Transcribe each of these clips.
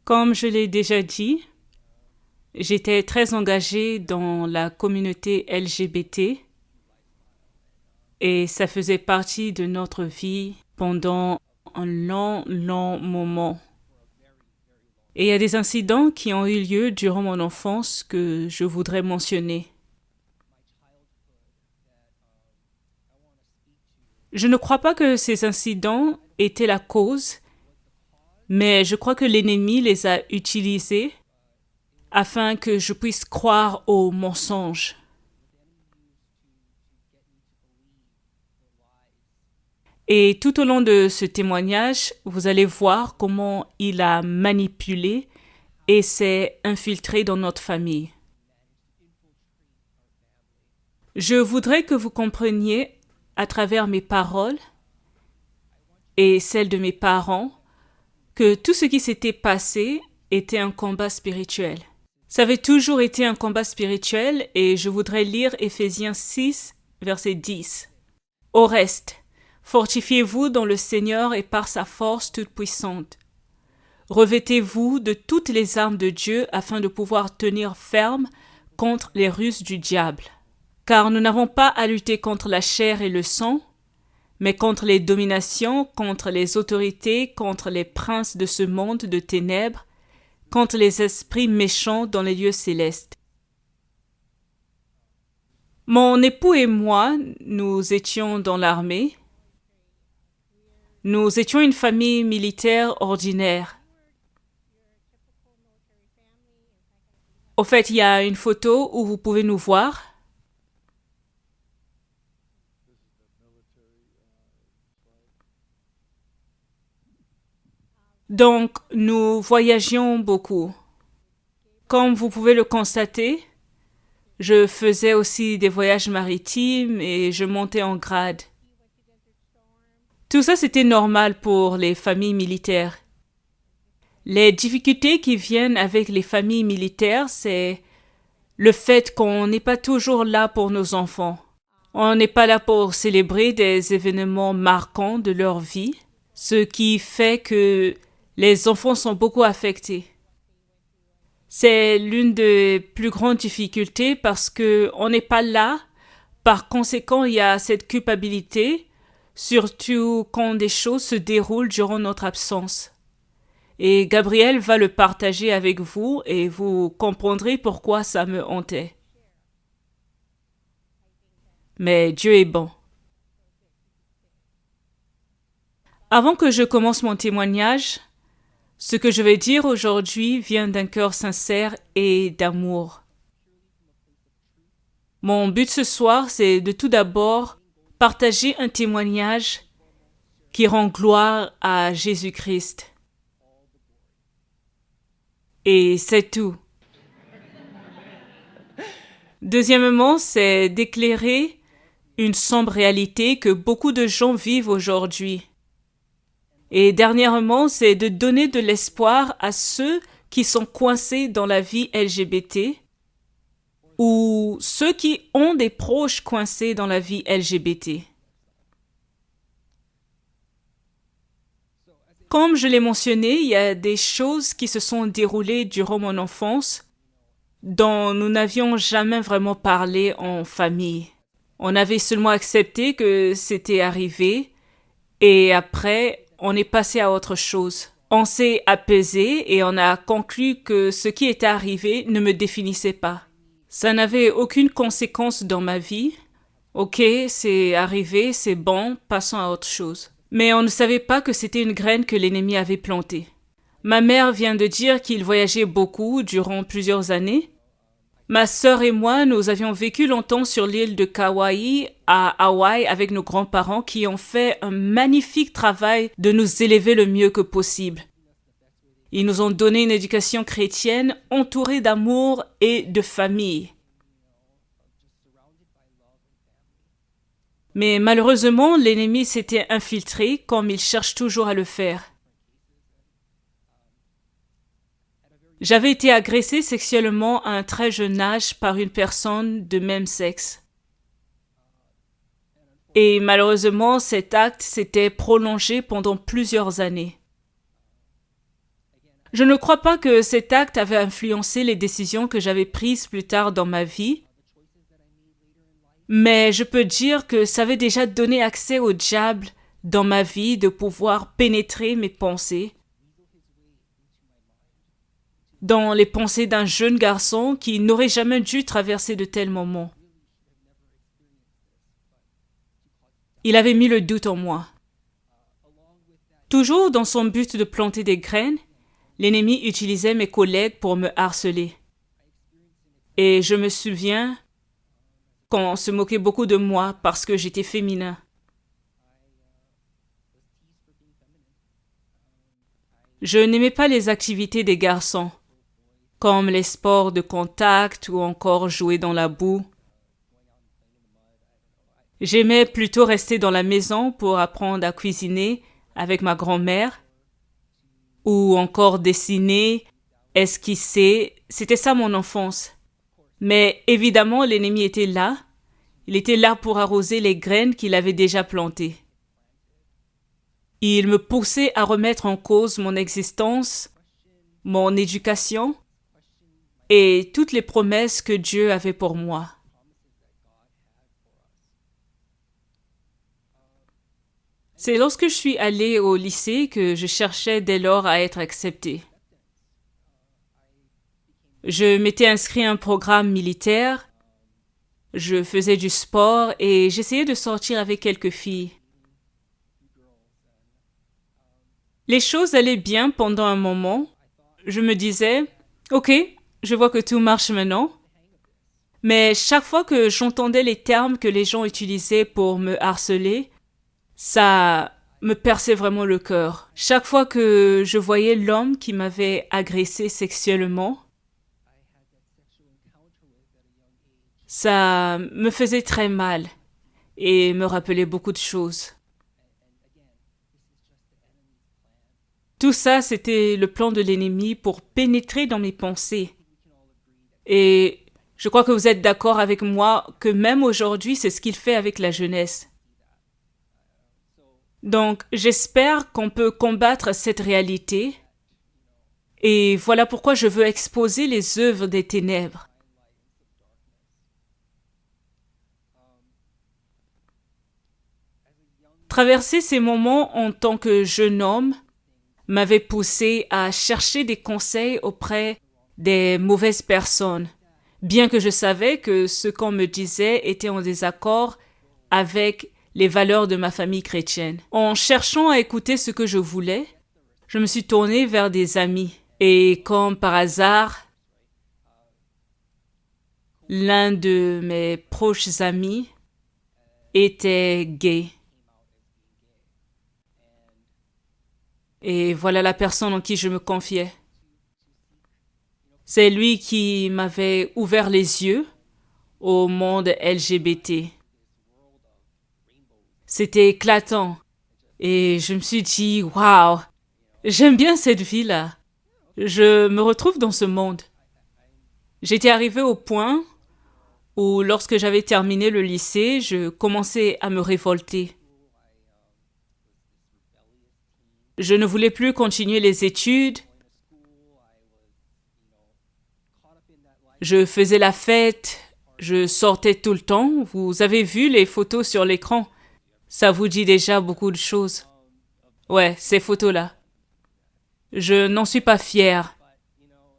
Comme je l'ai déjà dit, j'étais très engagée dans la communauté LGBT et ça faisait partie de notre vie pendant un long moment. Et il y a des incidents qui ont eu lieu durant mon enfance que je voudrais mentionner. Je ne crois pas que ces incidents étaient la cause, mais je crois que l'ennemi les a utilisés afin que je puisse croire aux mensonges. Et tout au long de ce témoignage, vous allez voir comment il a manipulé et s'est infiltré dans notre famille. Je voudrais que vous compreniez à travers mes paroles et celles de mes parents que tout ce qui s'était passé était un combat spirituel. Ça avait toujours été un combat spirituel et je voudrais lire Éphésiens 6, verset 10. Au reste, fortifiez-vous dans le Seigneur et par sa force toute puissante. Revêtez-vous de toutes les armes de Dieu afin de pouvoir tenir ferme contre les ruses du diable. Car nous n'avons pas à lutter contre la chair et le sang, mais contre les dominations, contre les autorités, contre les princes de ce monde de ténèbres, contre les esprits méchants dans les lieux célestes. Mon époux et moi, nous étions dans l'armée. Nous étions une famille militaire ordinaire. Au fait, il y a une photo où vous pouvez nous voir. Donc, nous voyagions beaucoup. Comme vous pouvez le constater, je faisais aussi des voyages maritimes et je montais en grade. Tout ça, c'était normal pour les familles militaires. Les difficultés qui viennent avec les familles militaires, c'est le fait qu'on n'est pas toujours là pour nos enfants. On n'est pas là pour célébrer des événements marquants de leur vie, ce qui fait que les enfants sont beaucoup affectés. C'est l'une des plus grandes difficultés parce que on n'est pas là. Par conséquent, il y a cette culpabilité, surtout quand des choses se déroulent durant notre absence. Et Gabriel va le partager avec vous et vous comprendrez pourquoi ça me hantait. Mais Dieu est bon. Avant que je commence mon témoignage, ce que je vais dire aujourd'hui vient d'un cœur sincère et d'amour. Mon but ce soir, c'est de tout d'abord partager un témoignage qui rend gloire à Jésus-Christ. Et c'est tout. Deuxièmement, c'est d'éclairer une sombre réalité que beaucoup de gens vivent aujourd'hui. Et dernièrement, c'est de donner de l'espoir à ceux qui sont coincés dans la vie LGBT ou ceux qui ont des proches coincés dans la vie LGBT. Comme je l'ai mentionné, il y a des choses qui se sont déroulées durant mon enfance dont nous n'avions jamais vraiment parlé en famille. On avait seulement accepté que c'était arrivé et après, on est passé à autre chose. On s'est apaisé et on a conclu que ce qui était arrivé ne me définissait pas. Ça n'avait aucune conséquence dans ma vie. Ok, c'est arrivé, c'est bon, passons à autre chose. Mais on ne savait pas que c'était une graine que l'ennemi avait plantée. Ma mère vient de dire qu'il voyageait beaucoup durant plusieurs années. Ma sœur et moi, nous avions vécu longtemps sur l'île de Kauai, à Hawaï, avec nos grands-parents qui ont fait un magnifique travail de nous élever le mieux que possible. Ils nous ont donné une éducation chrétienne entourée d'amour et de famille. Mais malheureusement, l'ennemi s'était infiltré comme il cherche toujours à le faire. J'avais été agressée sexuellement à un très jeune âge par une personne de même sexe. Et malheureusement, cet acte s'était prolongé pendant plusieurs années. Je ne crois pas que cet acte avait influencé les décisions que j'avais prises plus tard dans ma vie, mais je peux dire que ça avait déjà donné accès au diable dans ma vie de pouvoir pénétrer mes pensées, dans les pensées d'un jeune garçon qui n'aurait jamais dû traverser de tels moments. Il avait mis le doute en moi. Toujours dans son but de planter des graines, l'ennemi utilisait mes collègues pour me harceler. Et je me souviens qu'on se moquait beaucoup de moi parce que j'étais féminin. Je n'aimais pas les activités des garçons, comme les sports de contact ou encore jouer dans la boue. J'aimais plutôt rester dans la maison pour apprendre à cuisiner avec ma grand-mère, ou encore dessiner, esquisser. C'était ça mon enfance. Mais évidemment, l'ennemi était là. Il était là pour arroser les graines qu'il avait déjà plantées. Il me poussait à remettre en cause mon existence, mon éducation et toutes les promesses que Dieu avait pour moi. C'est lorsque je suis allée au lycée que je cherchais dès lors à être acceptée. Je m'étais inscrit à un programme militaire, je faisais du sport et j'essayais de sortir avec quelques filles. Les choses allaient bien pendant un moment. Je me disais, ok, je vois que tout marche maintenant. Mais chaque fois que j'entendais les termes que les gens utilisaient pour me harceler, ça me perçait vraiment le cœur. Chaque fois que je voyais l'homme qui m'avait agressé sexuellement, ça me faisait très mal et me rappelait beaucoup de choses. Tout ça, c'était le plan de l'ennemi pour pénétrer dans mes pensées. Et je crois que vous êtes d'accord avec moi que même aujourd'hui, c'est ce qu'il fait avec la jeunesse. Donc, j'espère qu'on peut combattre cette réalité. Et voilà pourquoi je veux exposer les œuvres des ténèbres. Traverser ces moments en tant que jeune homme m'avait poussé à chercher des conseils auprès des mauvaises personnes, bien que je savais que ce qu'on me disait était en désaccord avec les valeurs de ma famille chrétienne. En cherchant à écouter ce que je voulais, je me suis tournée vers des amis. Et comme par hasard, l'un de mes proches amis était gay. Et voilà la personne en qui je me confiais. C'est lui qui m'avait ouvert les yeux au monde LGBT. C'était éclatant. Et je me suis dit, waouh, j'aime bien cette vie-là. Je me retrouve dans ce monde. J'étais arrivée au point où, lorsque j'avais terminé le lycée, je commençais à me révolter. Je ne voulais plus continuer les études. Je faisais la fête, je sortais tout le temps. Vous avez vu les photos sur l'écran. Ça vous dit déjà beaucoup de choses. Ouais, ces photos-là. Je n'en suis pas fière.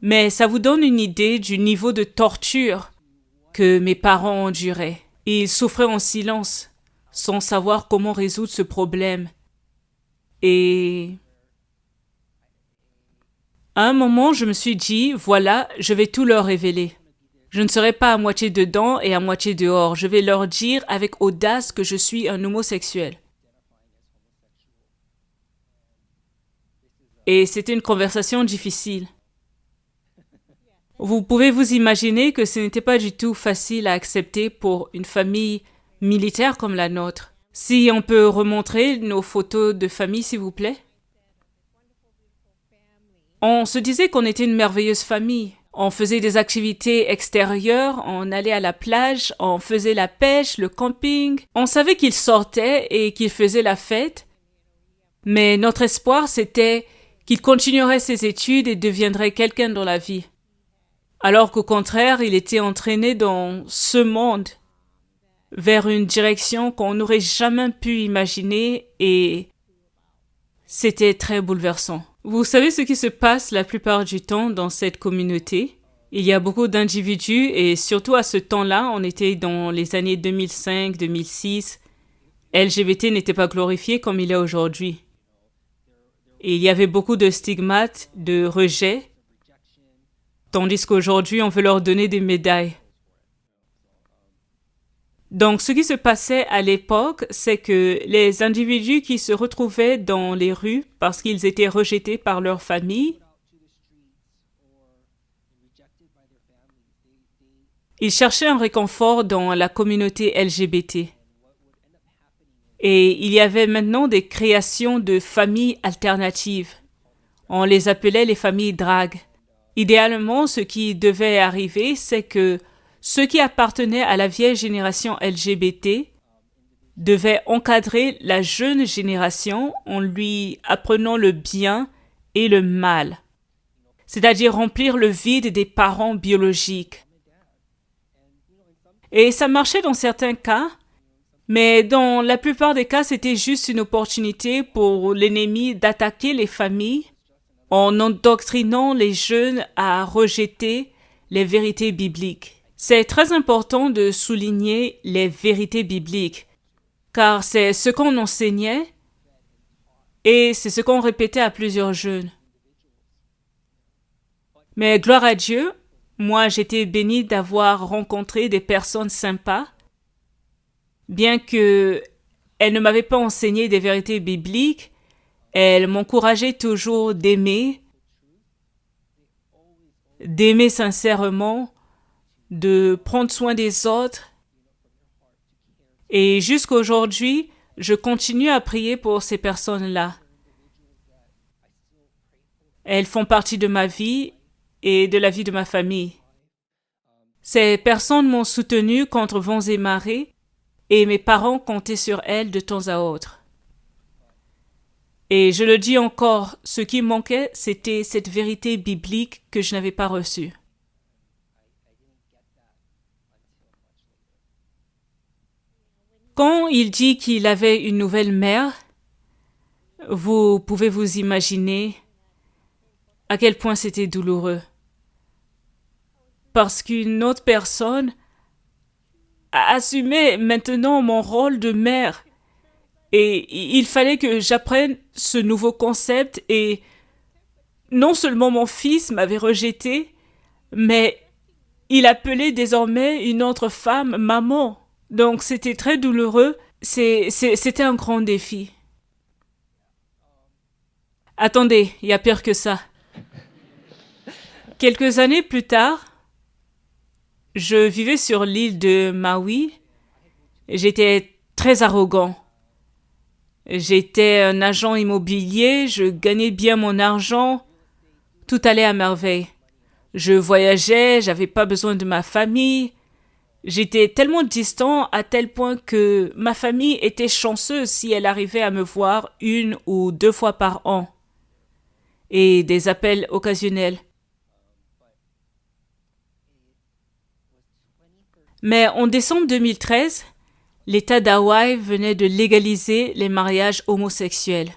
Mais ça vous donne une idée du niveau de torture que mes parents enduraient. Ils souffraient en silence, sans savoir comment résoudre ce problème. Et à un moment, je me suis dit, voilà, je vais tout leur révéler. Je ne serai pas à moitié dedans et à moitié dehors. Je vais leur dire avec audace que je suis un homosexuel. Et c'était une conversation difficile. Vous pouvez vous imaginer que ce n'était pas du tout facile à accepter pour une famille militaire comme la nôtre. Si on peut remontrer nos photos de famille, s'il vous plaît. On se disait qu'on était une merveilleuse famille. On faisait des activités extérieures, on allait à la plage, on faisait la pêche, le camping. On savait qu'ils sortaient et qu'ils faisaient la fête. Mais notre espoir, c'était qu'il continuerait ses études et deviendrait quelqu'un dans la vie. Alors qu'au contraire, il était entraîné dans ce monde vers une direction qu'on n'aurait jamais pu imaginer et c'était très bouleversant. Vous savez ce qui se passe la plupart du temps dans cette communauté? Il y a beaucoup d'individus et surtout à ce temps-là, on était dans les années 2005-2006. LGBT n'était pas glorifié comme il est aujourd'hui. Et il y avait beaucoup de stigmates, de rejets, tandis qu'aujourd'hui, on veut leur donner des médailles. Donc, ce qui se passait à l'époque, c'est que les individus qui se retrouvaient dans les rues parce qu'ils étaient rejetés par leur famille, ils cherchaient un réconfort dans la communauté LGBT. Et il y avait maintenant des créations de familles alternatives. On les appelait les familles drag. Idéalement, ce qui devait arriver, c'est que ceux qui appartenaient à la vieille génération LGBT devaient encadrer la jeune génération en lui apprenant le bien et le mal, c'est-à-dire remplir le vide des parents biologiques. Et ça marchait dans certains cas, mais dans la plupart des cas, c'était juste une opportunité pour l'ennemi d'attaquer les familles en endoctrinant les jeunes à rejeter les vérités bibliques. C'est très important de souligner les vérités bibliques, car c'est ce qu'on enseignait et c'est ce qu'on répétait à plusieurs jeunes. Mais gloire à Dieu, moi j'étais bénie d'avoir rencontré des personnes sympas, bien que elles ne m'avaient pas enseigné des vérités bibliques, elles m'encourageaient toujours d'aimer sincèrement, de prendre soin des autres. Et jusqu'à aujourd'hui, je continue à prier pour ces personnes-là. Elles font partie de ma vie et de la vie de ma famille. Ces personnes m'ont soutenu contre vents et marées et mes parents comptaient sur elles de temps à autre. Et je le dis encore, ce qui manquait, c'était cette vérité biblique que je n'avais pas reçue. Quand il dit qu'il avait une nouvelle mère, vous pouvez vous imaginer à quel point c'était douloureux. Parce qu'une autre personne a assumé maintenant mon rôle de mère. Et il fallait que j'apprenne ce nouveau concept et non seulement mon fils m'avait rejeté, mais il appelait désormais une autre femme maman. Donc c'était très douloureux, c'était un grand défi. Attendez, il y a pire que ça. Quelques années plus tard, je vivais sur l'île de Maui. J'étais très arrogant. J'étais un agent immobilier, je gagnais bien mon argent, tout allait à merveille. Je voyageais, j'avais pas besoin de ma famille. J'étais tellement distant à tel point que ma famille était chanceuse si elle arrivait à me voir 1 ou 2 fois par an. Et des appels occasionnels. Mais en décembre 2013, l'État d'Hawaï venait de légaliser les mariages homosexuels.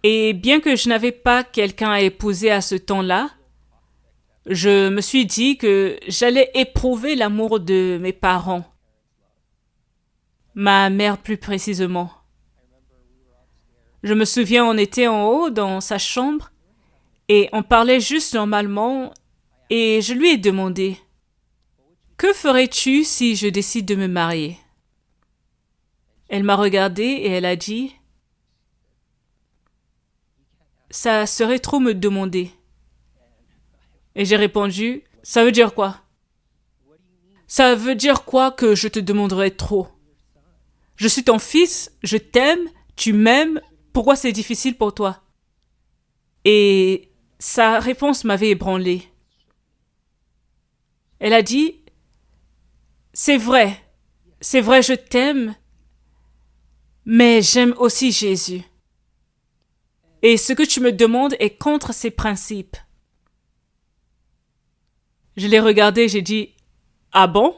Et bien que je n'avais pas quelqu'un à épouser à ce temps-là, je me suis dit que j'allais éprouver l'amour de mes parents. Ma mère plus précisément. Je me souviens, on était en haut dans sa chambre et on parlait juste normalement et je lui ai demandé « Que ferais-tu si je décide de me marier ?» Elle m'a regardé et elle a dit « Ça serait trop me demander. » Et j'ai répondu « Ça veut dire quoi ?»« Ça veut dire quoi que je te demanderais trop? Je suis ton fils, je t'aime, tu m'aimes, pourquoi c'est difficile pour toi ?» Et sa réponse m'avait ébranlé. Elle a dit « c'est vrai, je t'aime, mais j'aime aussi Jésus. » Et ce que tu me demandes est contre ces principes. Je l'ai regardé, j'ai dit, ah bon?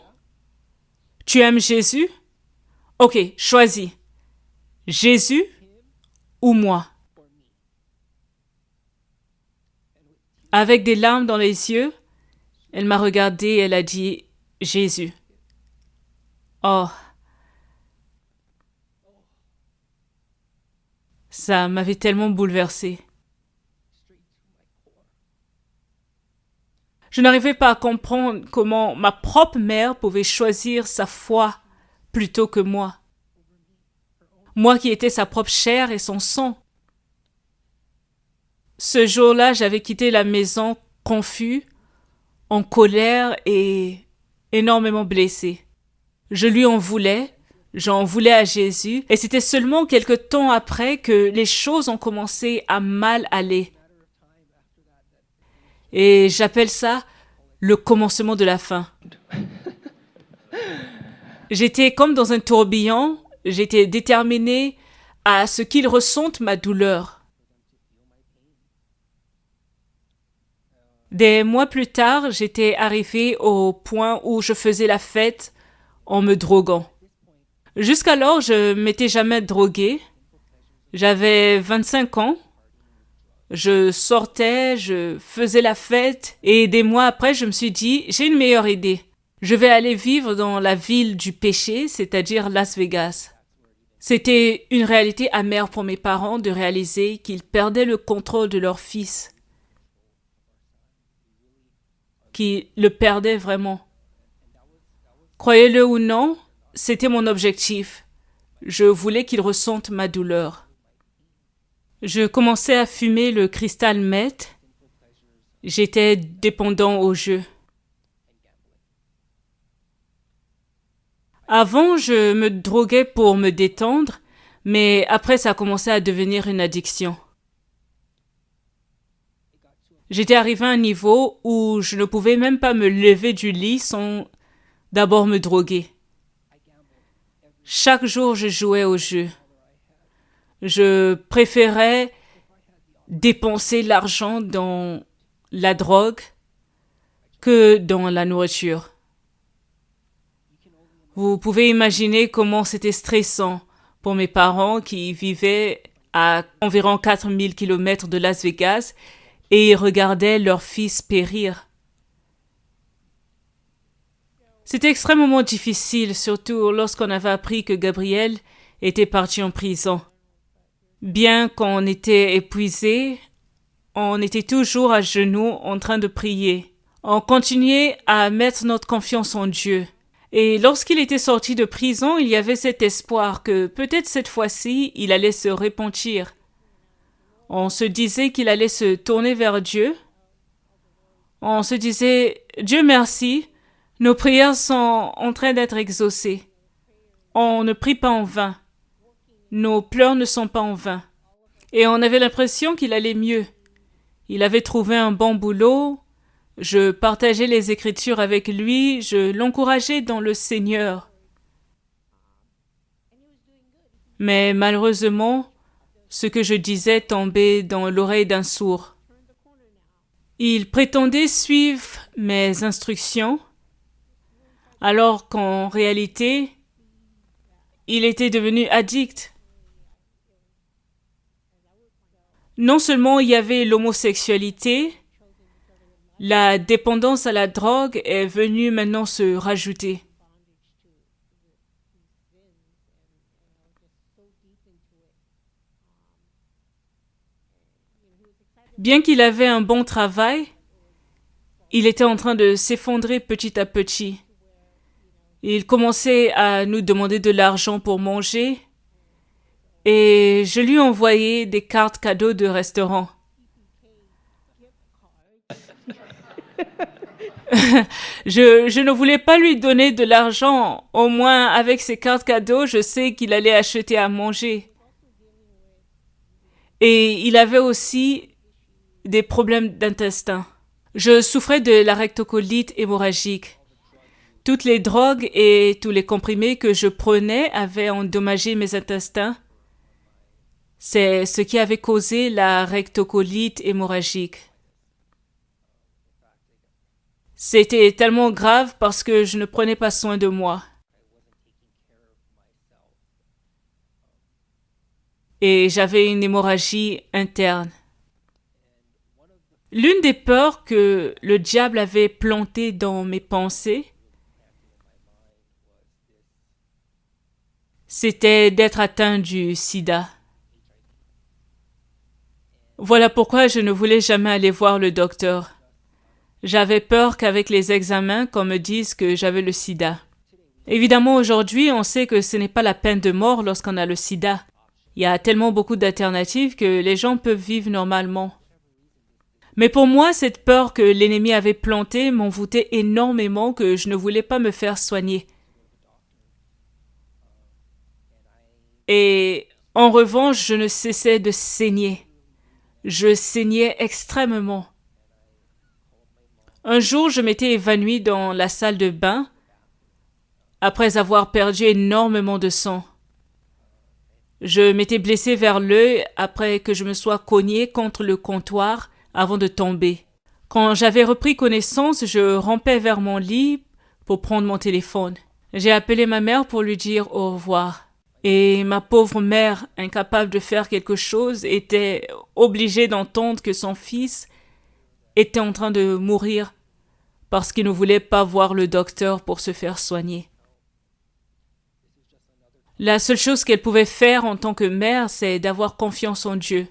Tu aimes Jésus? Ok, choisis. Jésus ou moi? Avec des larmes dans les yeux, elle m'a regardée et elle a dit, Jésus. Oh, ça m'avait tellement bouleversée. Je n'arrivais pas à comprendre comment ma propre mère pouvait choisir sa foi plutôt que moi. Moi qui étais sa propre chair et son sang. Ce jour-là, j'avais quitté la maison confus, en colère et énormément blessé. Je lui en voulais, j'en voulais à Jésus, et c'était seulement quelque temps après que les choses ont commencé à mal aller. Et j'appelle ça le commencement de la fin. J'étais comme dans un tourbillon, j'étais déterminée à ce qu'ils ressentent ma douleur. Des mois plus tard, j'étais arrivée au point où je faisais la fête en me droguant. Jusqu'alors, je m'étais jamais droguée. J'avais 25 ans. Je sortais, je faisais la fête et des mois après, je me suis dit, j'ai une meilleure idée. Je vais aller vivre dans la ville du péché, c'est-à-dire Las Vegas. C'était une réalité amère pour mes parents de réaliser qu'ils perdaient le contrôle de leur fils. Qu'ils le perdaient vraiment. Croyez-le ou non, c'était mon objectif. Je voulais qu'ils ressentent ma douleur. Je commençais à fumer le cristal meth. J'étais dépendant au jeu. Avant, je me droguais pour me détendre, mais après, ça a commencé à devenir une addiction. J'étais arrivé à un niveau où je ne pouvais même pas me lever du lit sans d'abord me droguer. Chaque jour, je jouais au jeu. Je préférais dépenser l'argent dans la drogue que dans la nourriture. Vous pouvez imaginer comment c'était stressant pour mes parents qui vivaient à environ 4000 km de Las Vegas et ils regardaient leur fils périr. C'était extrêmement difficile, surtout lorsqu'on avait appris que Gabriel était parti en prison. Bien qu'on était épuisé, on était toujours à genoux en train de prier. On continuait à mettre notre confiance en Dieu. Et lorsqu'il était sorti de prison, il y avait cet espoir que peut-être cette fois-ci, il allait se repentir. On se disait qu'il allait se tourner vers Dieu. On se disait, Dieu merci, nos prières sont en train d'être exaucées. On ne prie pas en vain. Nos pleurs ne sont pas en vain. Et on avait l'impression qu'il allait mieux. Il avait trouvé un bon boulot. Je partageais les Écritures avec lui. Je l'encourageais dans le Seigneur. Mais malheureusement, ce que je disais tombait dans l'oreille d'un sourd. Il prétendait suivre mes instructions, alors qu'en réalité, il était devenu addict. Non seulement il y avait l'homosexualité, la dépendance à la drogue est venue maintenant se rajouter. Bien qu'il avait un bon travail, il était en train de s'effondrer petit à petit. Il commençait à nous demander de l'argent pour manger et je lui envoyais des cartes cadeaux de restaurant. Je ne voulais pas lui donner de l'argent. Au moins, avec ces cartes cadeaux, je sais qu'il allait acheter à manger. Et il avait aussi des problèmes d'intestin. Je souffrais de la rectocolite hémorragique. Toutes les drogues et tous les comprimés que je prenais avaient endommagé mes intestins. C'est ce qui avait causé la rectocolite hémorragique. C'était tellement grave parce que je ne prenais pas soin de moi. Et j'avais une hémorragie interne. L'une des peurs que le diable avait plantées dans mes pensées, c'était d'être atteint du sida. Voilà pourquoi je ne voulais jamais aller voir le docteur. J'avais peur qu'avec les examens, qu'on me dise que j'avais le sida. Évidemment, aujourd'hui, on sait que ce n'est pas la peine de mort lorsqu'on a le sida. Il y a tellement beaucoup d'alternatives que les gens peuvent vivre normalement. Mais pour moi, cette peur que l'ennemi avait plantée m'envoûtait énormément que je ne voulais pas me faire soigner. Et en revanche, je ne cessais de saigner. Je saignais extrêmement. Un jour, je m'étais évanouie dans la salle de bain après avoir perdu énormément de sang. Je m'étais blessée vers l'œil après que je me sois cognée contre le comptoir avant de tomber. Quand j'avais repris connaissance, je rampais vers mon lit pour prendre mon téléphone. J'ai appelé ma mère pour lui dire au revoir. Et ma pauvre mère, incapable de faire quelque chose, était obligée d'entendre que son fils était en train de mourir parce qu'il ne voulait pas voir le docteur pour se faire soigner. La seule chose qu'elle pouvait faire en tant que mère, c'est d'avoir confiance en Dieu.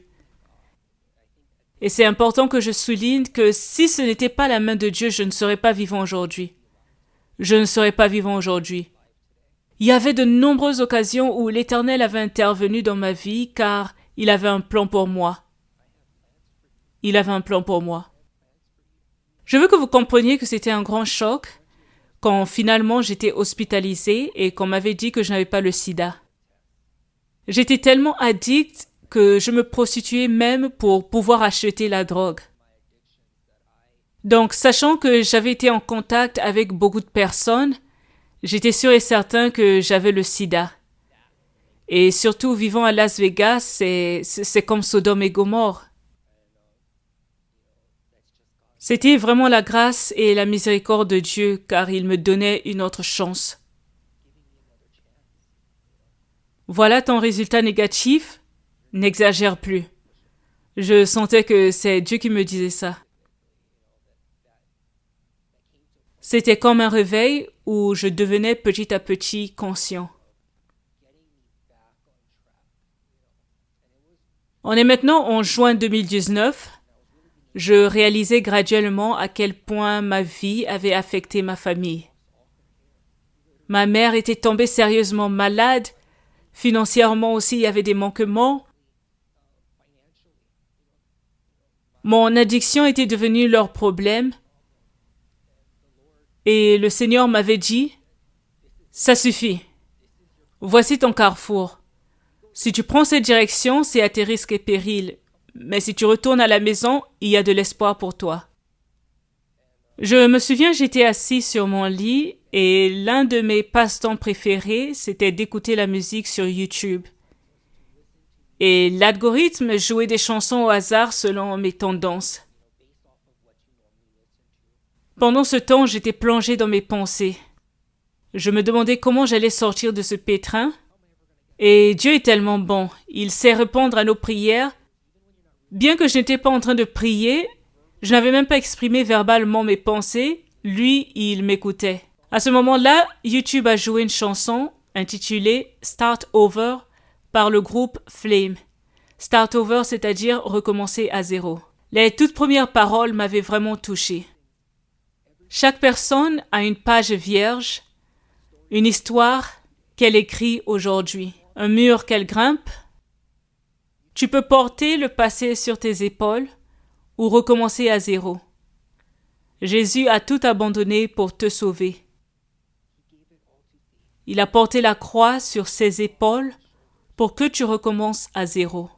Et c'est important que je souligne que si ce n'était pas la main de Dieu, je ne serais pas vivant aujourd'hui. Je ne serais pas vivant aujourd'hui. Il y avait de nombreuses occasions où l'Éternel avait intervenu dans ma vie car il avait un plan pour moi. Il avait un plan pour moi. Je veux que vous compreniez que c'était un grand choc quand finalement j'étais hospitalisée et qu'on m'avait dit que je n'avais pas le sida. J'étais tellement addict que je me prostituais même pour pouvoir acheter la drogue. Donc, sachant que j'avais été en contact avec beaucoup de personnes, j'étais sûr et certain que j'avais le sida. Et surtout, vivant à Las Vegas, c'est comme Sodome et Gomorrhe. C'était vraiment la grâce et la miséricorde de Dieu, car il me donnait une autre chance. Voilà ton résultat négatif, n'exagère plus. Je sentais que c'est Dieu qui me disait ça. C'était comme un réveil où je devenais petit à petit conscient. On est maintenant en juin 2019. Je réalisais graduellement à quel point ma vie avait affecté ma famille. Ma mère était tombée sérieusement malade. Financièrement aussi, il y avait des manquements. Mon addiction était devenue leur problème. Et le Seigneur m'avait dit, « Ça suffit. Voici ton carrefour. Si tu prends cette direction, c'est à tes risques et périls. Mais si tu retournes à la maison, il y a de l'espoir pour toi. » Je me souviens, j'étais assis sur mon lit et l'un de mes passe-temps préférés, c'était d'écouter la musique sur YouTube. Et l'algorithme jouait des chansons au hasard selon mes tendances. Pendant ce temps, j'étais plongée dans mes pensées. Je me demandais comment j'allais sortir de ce pétrin. Et Dieu est tellement bon. Il sait répondre à nos prières. Bien que je n'étais pas en train de prier, je n'avais même pas exprimé verbalement mes pensées. Lui, il m'écoutait. À ce moment-là, YouTube a joué une chanson intitulée « Start Over » par le groupe Flame. Start Over, c'est-à-dire recommencer à zéro. Les toutes premières paroles m'avaient vraiment touchée. Chaque personne a une page vierge, une histoire qu'elle écrit aujourd'hui, un mur qu'elle grimpe. Tu peux porter le passé sur tes épaules ou recommencer à zéro. Jésus a tout abandonné pour te sauver. Il a porté la croix sur ses épaules pour que tu recommences à zéro.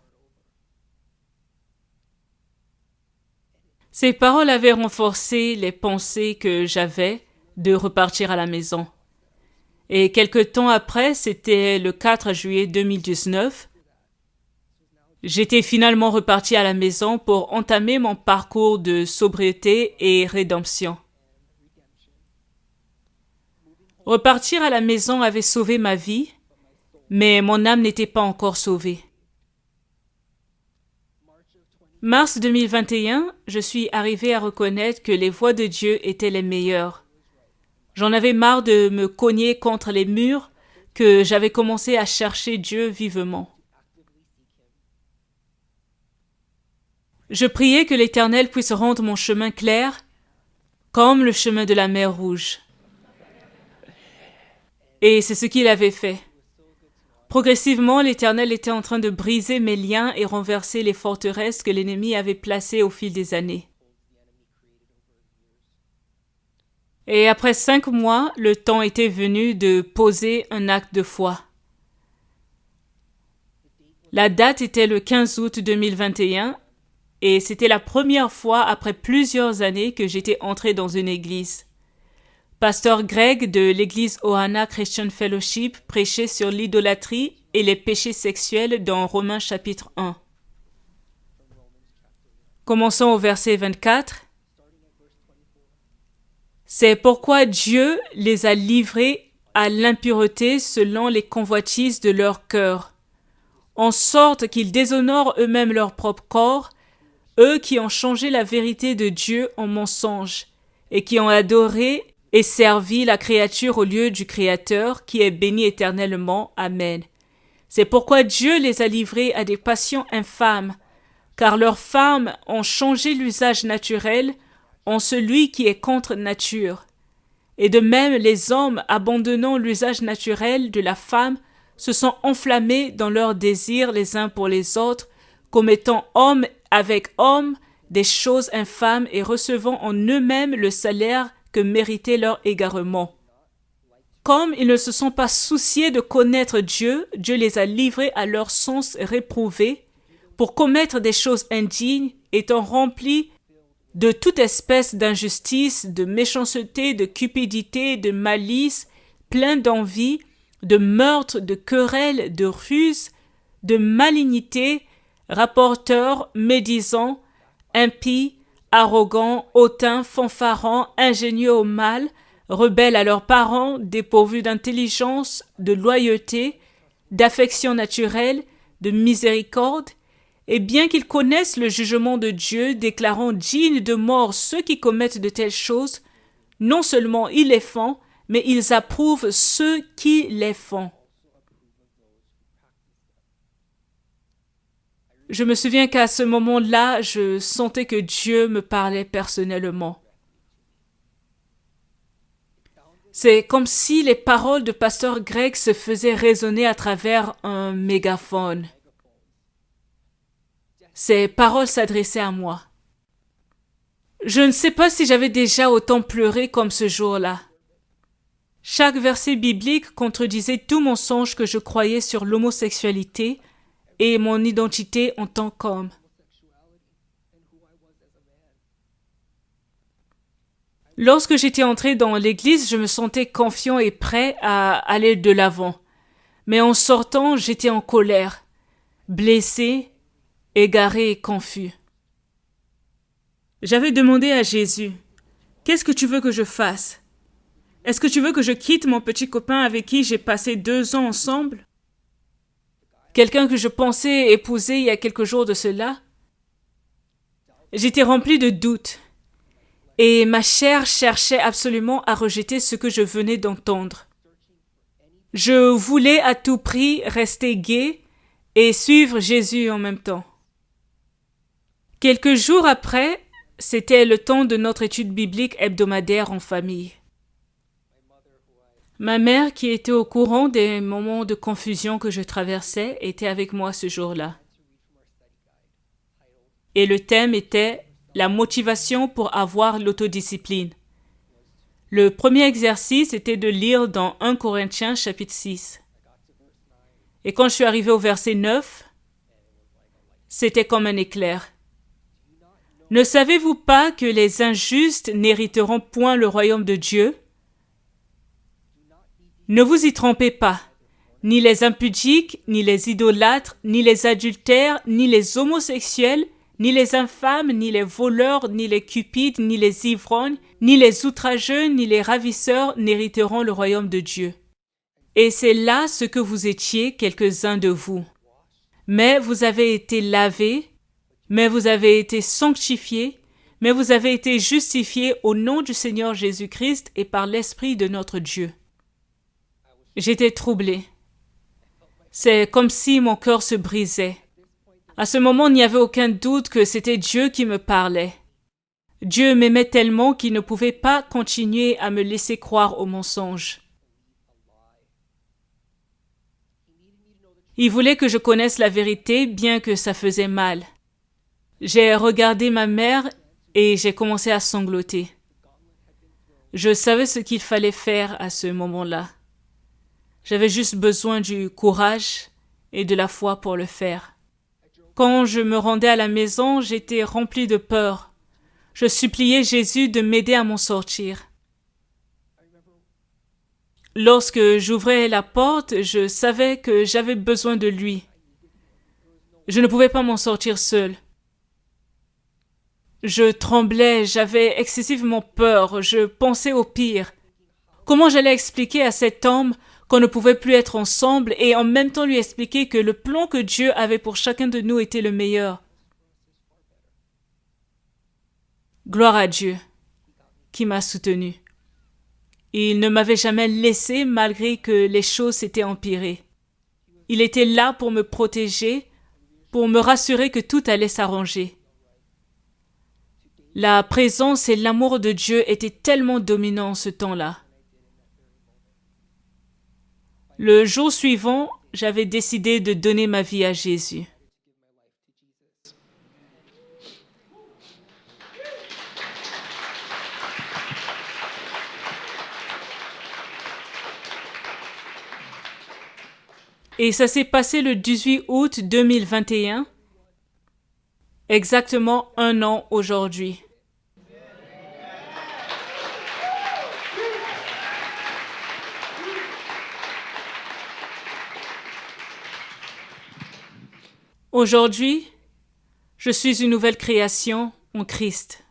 Ces paroles avaient renforcé les pensées que j'avais de repartir à la maison. Et quelque temps après, c'était le 4 juillet 2019, J'étais finalement reparti à la maison pour entamer mon parcours de sobriété et rédemption. Repartir à la maison avait sauvé ma vie, mais mon âme n'était pas encore sauvée. Mars 2021, je suis arrivé à reconnaître que les voies de Dieu étaient les meilleures. J'en avais marre de me cogner contre les murs, que j'avais commencé à chercher Dieu vivement. Je priais que l'Éternel puisse rendre mon chemin clair, comme le chemin de la mer Rouge. Et c'est ce qu'il avait fait. Progressivement, l'Éternel était en train de briser mes liens et renverser les forteresses que l'ennemi avait placées au fil des années. Et après 5 mois, le temps était venu de poser un acte de foi. La date était le 15 août 2021 et c'était la première fois après plusieurs années que j'étais entré dans une église. Pasteur Greg de l'église Ohana Christian Fellowship prêchait sur l'idolâtrie et les péchés sexuels dans Romains chapitre 1. Commençons au verset 24. C'est pourquoi Dieu les a livrés à l'impureté selon les convoitises de leur cœur, en sorte qu'ils déshonorent eux-mêmes leur propre corps, eux qui ont changé la vérité de Dieu en mensonge, et qui ont adoré et servi la créature au lieu du Créateur, qui est béni éternellement. Amen. C'est pourquoi Dieu les a livrés à des passions infâmes, car leurs femmes ont changé l'usage naturel en celui qui est contre nature. Et de même, les hommes, abandonnant l'usage naturel de la femme, se sont enflammés dans leurs désirs les uns pour les autres, commettant homme avec homme des choses infâmes et recevant en eux-mêmes le salaire que méritait leur égarement. Comme ils ne se sont pas souciés de connaître Dieu, Dieu les a livrés à leur sens réprouvé pour commettre des choses indignes, étant remplis de toute espèce d'injustice, de méchanceté, de cupidité, de malice, pleins d'envie, de meurtre, de querelles, de ruse, de malignité, rapporteurs, médisants, impies, arrogants, hautains, fanfarons, ingénieux au mal, rebelles à leurs parents, dépourvus d'intelligence, de loyauté, d'affection naturelle, de miséricorde, et bien qu'ils connaissent le jugement de Dieu, déclarant dignes de mort ceux qui commettent de telles choses, non seulement ils les font, mais ils approuvent ceux qui les font. Je me souviens qu'à ce moment-là, je sentais que Dieu me parlait personnellement. C'est comme si les paroles de Pasteur Greg se faisaient résonner à travers un mégaphone. Ces paroles s'adressaient à moi. Je ne sais pas si j'avais déjà autant pleuré comme ce jour-là. Chaque verset biblique contredisait tout mensonge que je croyais sur l'homosexualité et mon identité en tant qu'homme. Lorsque j'étais entré dans l'église, je me sentais confiant et prêt à aller de l'avant. Mais en sortant, j'étais en colère, blessé, égaré et confus. J'avais demandé à Jésus, « Qu'est-ce que tu veux que je fasse? Est-ce que tu veux que je quitte mon petit copain avec qui j'ai passé 2 ans ensemble? Quelqu'un que je pensais épouser il y a quelques jours de cela? » J'étais rempli de doutes. Et ma chair cherchait absolument à rejeter ce que je venais d'entendre. Je voulais à tout prix rester gai et suivre Jésus en même temps. Quelques jours après, c'était le temps de notre étude biblique hebdomadaire en famille. Ma mère, qui était au courant des moments de confusion que je traversais, était avec moi ce jour-là. Et le thème était la motivation pour avoir l'autodiscipline. Le premier exercice était de lire dans 1 Corinthiens chapitre 6. Et quand je suis arrivé au verset 9, c'était comme un éclair. Ne savez-vous pas que les injustes n'hériteront point le royaume de Dieu? Ne vous y trompez pas, Ni les impudiques, ni les idolâtres, ni les adultères, ni les homosexuels, ni les infâmes, ni les voleurs, ni les cupides, ni les ivrognes, ni les outrageux, ni les ravisseurs n'hériteront le royaume de Dieu. Et c'est là ce que vous étiez, quelques-uns de vous. Mais vous avez été lavés, mais vous avez été sanctifiés, mais vous avez été justifiés au nom du Seigneur Jésus-Christ et par l'Esprit de notre Dieu. J'étais troublé. C'est comme si mon cœur se brisait. À ce moment, il n'y avait aucun doute que c'était Dieu qui me parlait. Dieu m'aimait tellement qu'il ne pouvait pas continuer à me laisser croire aux mensonges. Il voulait que je connaisse la vérité, bien que ça faisait mal. J'ai regardé ma mère et j'ai commencé à sangloter. Je savais ce qu'il fallait faire à ce moment-là. J'avais juste besoin du courage et de la foi pour le faire. Quand je me rendais à la maison, j'étais rempli de peur. Je suppliais Jésus de m'aider à m'en sortir. Lorsque j'ouvrais la porte, je savais que j'avais besoin de lui. Je ne pouvais pas m'en sortir seul. Je tremblais, j'avais excessivement peur, je pensais au pire. Comment j'allais expliquer à cet homme qu'on ne pouvait plus être ensemble et en même temps lui expliquer que le plan que Dieu avait pour chacun de nous était le meilleur? Gloire à Dieu qui m'a soutenu. Il ne m'avait jamais laissé malgré que les choses s'étaient empirées. Il était là pour me protéger, pour me rassurer que tout allait s'arranger. La présence et l'amour de Dieu étaient tellement dominants en ce temps-là. Le jour suivant, j'avais décidé de donner ma vie à Jésus. Et ça s'est passé le 18 août 2021, exactement 1 an aujourd'hui. Aujourd'hui, je suis une nouvelle création en Christ.